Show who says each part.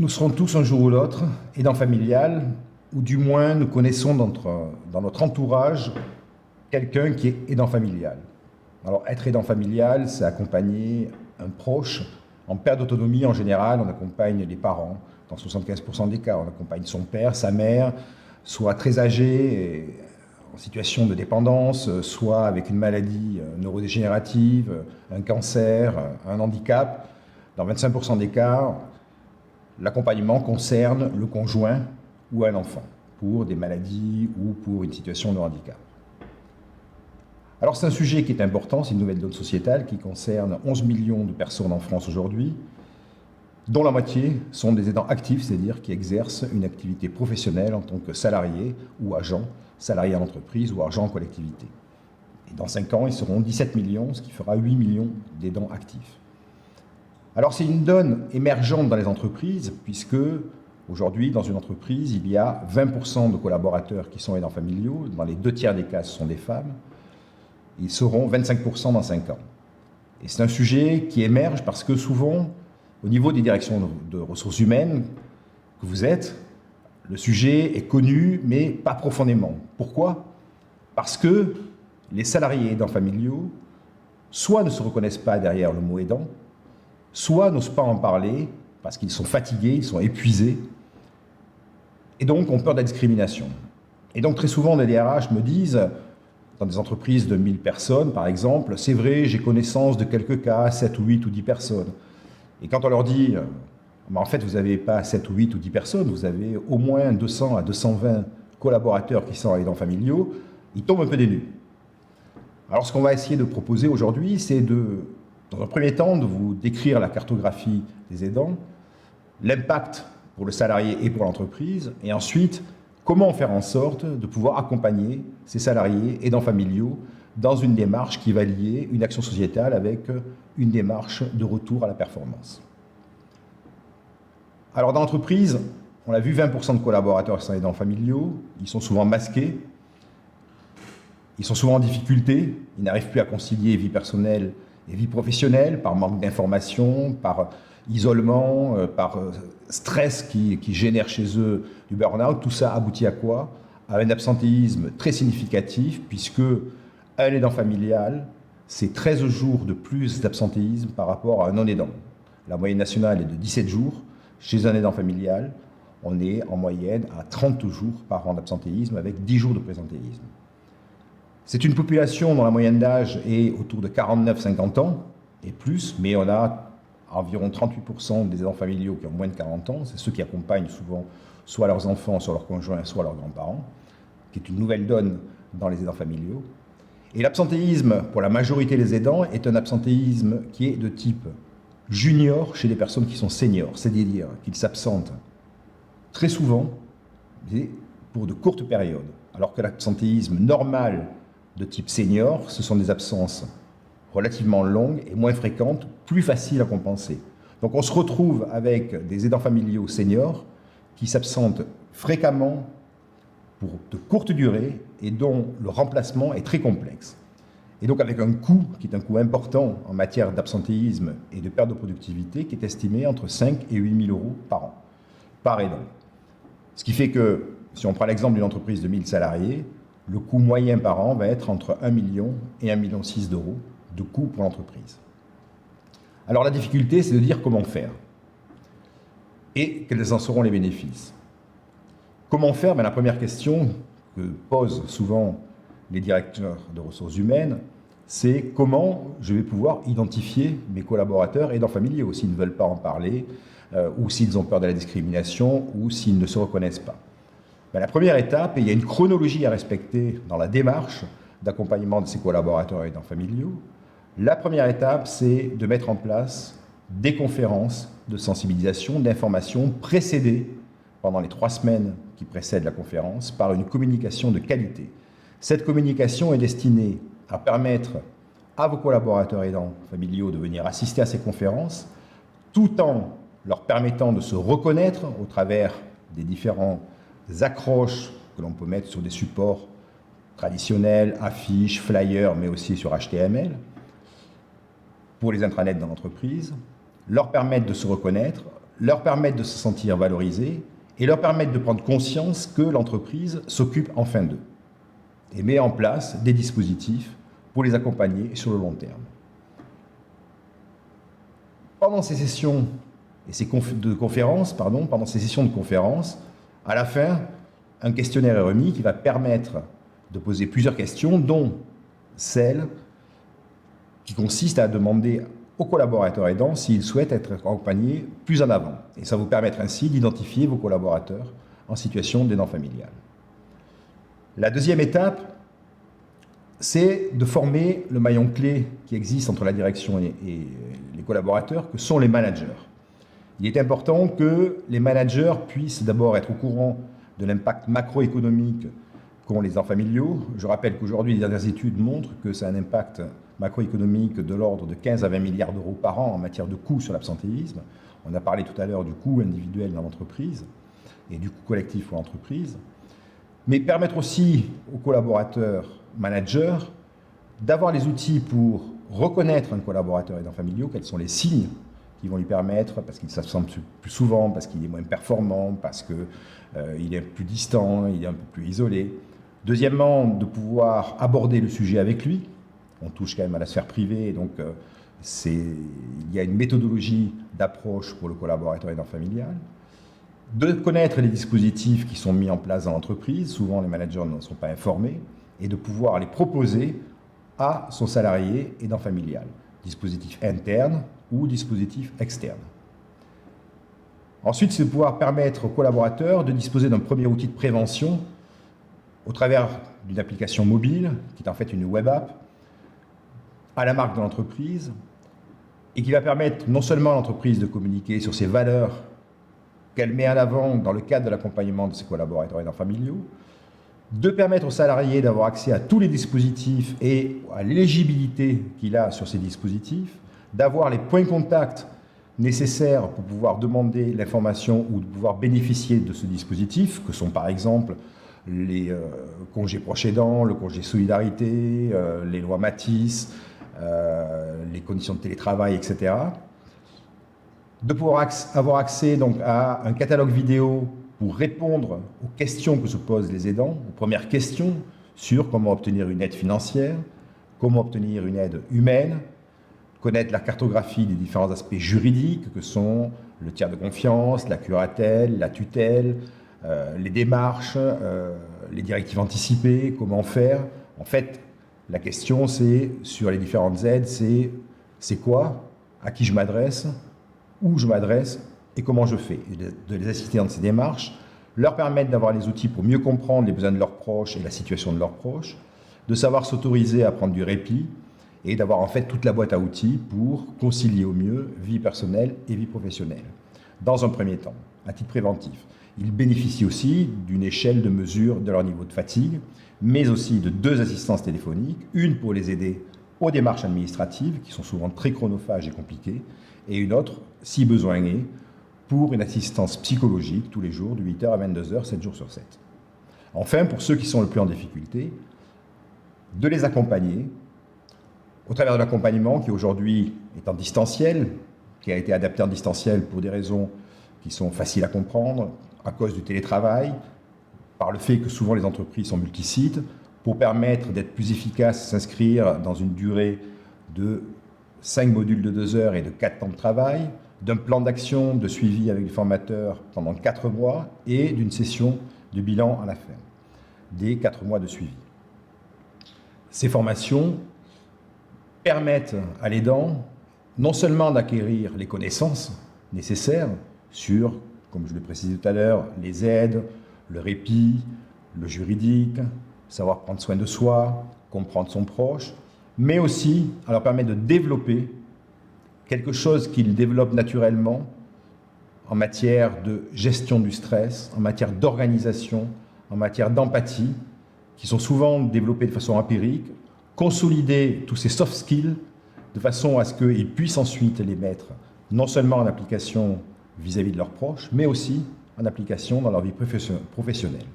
Speaker 1: Nous serons tous un jour ou l'autre aidants familial, ou du moins nous connaissons dans notre entourage quelqu'un qui est aidant familial. Alors être aidant familial, c'est accompagner un proche en perte d'autonomie en général. On accompagne les parents dans 75% des cas. On accompagne son père, sa mère, soit très âgé, et en situation de dépendance, soit avec une maladie neurodégénérative, un cancer, un handicap. Dans 25% des cas, l'accompagnement concerne le conjoint ou un enfant pour des maladies ou pour une situation de handicap. Alors c'est un sujet qui est important, c'est une nouvelle donne sociétale qui concerne 11 millions de personnes en France aujourd'hui, dont la moitié sont des aidants actifs, c'est-à-dire qui exercent une activité professionnelle en tant que salariés ou agents, salariés en entreprise ou agents en collectivité. Et dans 5 ans, ils seront 17 millions, ce qui fera 8 millions d'aidants actifs. Alors c'est une donne émergente dans les entreprises, puisque aujourd'hui, dans une entreprise, il y a 20% de collaborateurs qui sont aidants familiaux. Dans les 2/3 des cas, ce sont des femmes. Ils seront 25% dans 5 ans. Et c'est un sujet qui émerge parce que souvent, au niveau des directions de ressources humaines que vous êtes, le sujet est connu, mais pas profondément. Pourquoi? Parce que les salariés aidants familiaux, soit ne se reconnaissent pas derrière le mot aidant, soit n'osent pas en parler parce qu'ils sont fatigués, ils sont épuisés, et donc ont peur de la discrimination. Et donc très souvent, les DRH me disent, dans des entreprises de 1000 personnes par exemple, c'est vrai, j'ai connaissance de quelques cas, 7 ou 8 ou 10 personnes. Et quand on leur dit, en fait, vous n'avez pas 7 ou 8 ou 10 personnes, vous avez au moins 200 à 220 collaborateurs qui sont aidants familiaux, ils tombent un peu des nues. Alors ce qu'on va essayer de proposer aujourd'hui, c'est dans un premier temps, de vous décrire la cartographie des aidants, l'impact pour le salarié et pour l'entreprise, et ensuite, comment faire en sorte de pouvoir accompagner ces salariés aidants familiaux dans une démarche qui va lier une action sociétale avec une démarche de retour à la performance. Alors dans l'entreprise, on l'a vu, 20% de collaborateurs sont aidants familiaux, ils sont souvent masqués, ils sont souvent en difficulté, ils n'arrivent plus à concilier vie personnelle et vie professionnelle par manque d'information, par isolement, par stress qui génère chez eux du burn-out. Tout ça aboutit à quoi? À un absentéisme très significatif, puisque un aidant familial, c'est 13 jours de plus d'absentéisme par rapport à un non-aidant. La moyenne nationale est de 17 jours. Chez un aidant familial, on est en moyenne à 30 jours par an d'absentéisme, avec 10 jours de présentéisme. C'est une population dont la moyenne d'âge est autour de 49-50 ans et plus, mais on a environ 38% des aidants familiaux qui ont moins de 40 ans. C'est ceux qui accompagnent souvent soit leurs enfants, soit leurs conjoints, soit leurs grands-parents, qui est une nouvelle donne dans les aidants familiaux. Et l'absentéisme, pour la majorité des aidants, est un absentéisme qui est de type junior chez les personnes qui sont seniors, c'est-à-dire qu'ils s'absentent très souvent et pour de courtes périodes, alors que l'absentéisme normal de type senior, ce sont des absences relativement longues et moins fréquentes, plus faciles à compenser. Donc on se retrouve avec des aidants familiaux seniors qui s'absentent fréquemment pour de courtes durées et dont le remplacement est très complexe. Et donc avec un coût qui est un coût important en matière d'absentéisme et de perte de productivité qui est estimé entre 5 et 8 000 euros par an, par aidant. Ce qui fait que, si on prend l'exemple d'une entreprise de 1000 salariés, le coût moyen par an va être entre 1 million et 1,6 million d'euros de coût pour l'entreprise. Alors la difficulté, c'est de dire comment faire et quels en seront les bénéfices. Comment faire? La première question que posent souvent les directeurs de ressources humaines, c'est comment je vais pouvoir identifier mes collaborateurs aidants familiaux s'ils ne veulent pas en parler, ou s'ils ont peur de la discrimination, ou s'ils ne se reconnaissent pas. La première étape, et il y a une chronologie à respecter dans la démarche d'accompagnement de ces collaborateurs aidants familiaux, la première étape, c'est de mettre en place des conférences de sensibilisation, d'information précédées pendant les 3 semaines qui précèdent la conférence par une communication de qualité. Cette communication est destinée à permettre à vos collaborateurs aidants familiaux de venir assister à ces conférences, tout en leur permettant de se reconnaître au travers des différents accroches que l'on peut mettre sur des supports traditionnels, affiches, flyers, mais aussi sur HTML, pour les intranets dans l'entreprise, leur permettre de se reconnaître, leur permettre de se sentir valorisés et leur permettre de prendre conscience que l'entreprise s'occupe enfin d'eux et met en place des dispositifs pour les accompagner sur le long terme. Pendant ces sessions de conférence, à la fin, un questionnaire est remis qui va permettre de poser plusieurs questions, dont celle qui consiste à demander aux collaborateurs aidants s'ils souhaitent être accompagnés plus en avant. Et ça vous permettre ainsi d'identifier vos collaborateurs en situation d'aidant familial. La deuxième étape, c'est de former le maillon clé qui existe entre la direction et les collaborateurs, que sont les managers. Il est important que les managers puissent d'abord être au courant de l'impact macroéconomique qu'ont les aidants familiaux. Je rappelle qu'aujourd'hui, les dernières études montrent que ça a un impact macroéconomique de l'ordre de 15 à 20 milliards d'euros par an en matière de coûts sur l'absentéisme. On a parlé tout à l'heure du coût individuel dans l'entreprise et du coût collectif pour l'entreprise. Mais permettre aussi aux collaborateurs managers d'avoir les outils pour reconnaître un collaborateur aidant familial, quels sont les signes qui vont lui permettre, parce qu'il s'absente plus souvent, parce qu'il est moins performant, parce qu'il est plus distant, il est un peu plus isolé. Deuxièmement, de pouvoir aborder le sujet avec lui. On touche quand même à la sphère privée, donc il y a une méthodologie d'approche pour le collaborateur aidant familial. De connaître les dispositifs qui sont mis en place dans l'entreprise, souvent les managers n'en sont pas informés, et de pouvoir les proposer à son salarié aidant familial, dispositif interne ou dispositif externe. Ensuite, c'est de pouvoir permettre aux collaborateurs de disposer d'un premier outil de prévention au travers d'une application mobile, qui est en fait une web app, à la marque de l'entreprise, et qui va permettre non seulement à l'entreprise de communiquer sur ses valeurs qu'elle met en avant dans le cadre de l'accompagnement de ses collaborateurs aidants familiaux, de permettre aux salariés d'avoir accès à tous les dispositifs et à l'éligibilité qu'il a sur ces dispositifs, d'avoir les points de contact nécessaires pour pouvoir demander l'information ou de pouvoir bénéficier de ce dispositif, que sont par exemple les congés proches aidants, le congé solidarité, les lois Matisse, les conditions de télétravail, etc. De pouvoir avoir accès donc à un catalogue vidéo pour répondre aux questions que se posent les aidants, aux premières questions sur comment obtenir une aide financière, comment obtenir une aide humaine, connaître la cartographie des différents aspects juridiques que sont le tiers de confiance, la curatelle, la tutelle, les démarches, les directives anticipées, comment faire. En fait, la question c'est, sur les différentes aides, c'est quoi, à qui je m'adresse, où je m'adresse et comment je fais. Et de les assister dans ces démarches, leur permettre d'avoir les outils pour mieux comprendre les besoins de leurs proches et la situation de leurs proches, de savoir s'autoriser à prendre du répit et d'avoir en fait toute la boîte à outils pour concilier au mieux vie personnelle et vie professionnelle. Dans un premier temps, à titre préventif, ils bénéficient aussi d'une échelle de mesure de leur niveau de fatigue, mais aussi de 2 assistances téléphoniques, une pour les aider aux démarches administratives, qui sont souvent très chronophages et compliquées, et une autre, si besoin est, pour une assistance psychologique tous les jours, de 8h à 22h, 7 jours sur 7. Enfin, pour ceux qui sont le plus en difficulté, de les accompagner au travers de l'accompagnement qui aujourd'hui est en distanciel, qui a été adapté en distanciel pour des raisons qui sont faciles à comprendre, à cause du télétravail, par le fait que souvent les entreprises sont multisites, pour permettre d'être plus efficace, s'inscrire dans une durée de 5 modules de 2 heures et de 4 temps de travail, d'un plan d'action de suivi avec les formateurs pendant 4 mois et d'une session de bilan à la fin des 4 mois de suivi. Ces formations permettent à l'aidant non seulement d'acquérir les connaissances nécessaires sur, comme je l'ai précisé tout à l'heure, les aides, le répit, le juridique, savoir prendre soin de soi, comprendre son proche, mais aussi à leur permettre de développer quelque chose qu'ils développent naturellement en matière de gestion du stress, en matière d'organisation, en matière d'empathie, qui sont souvent développés de façon empirique, consolider tous ces soft skills de façon à ce qu'ils puissent ensuite les mettre non seulement en application vis-à-vis de leurs proches, mais aussi en application dans leur vie professionnelle.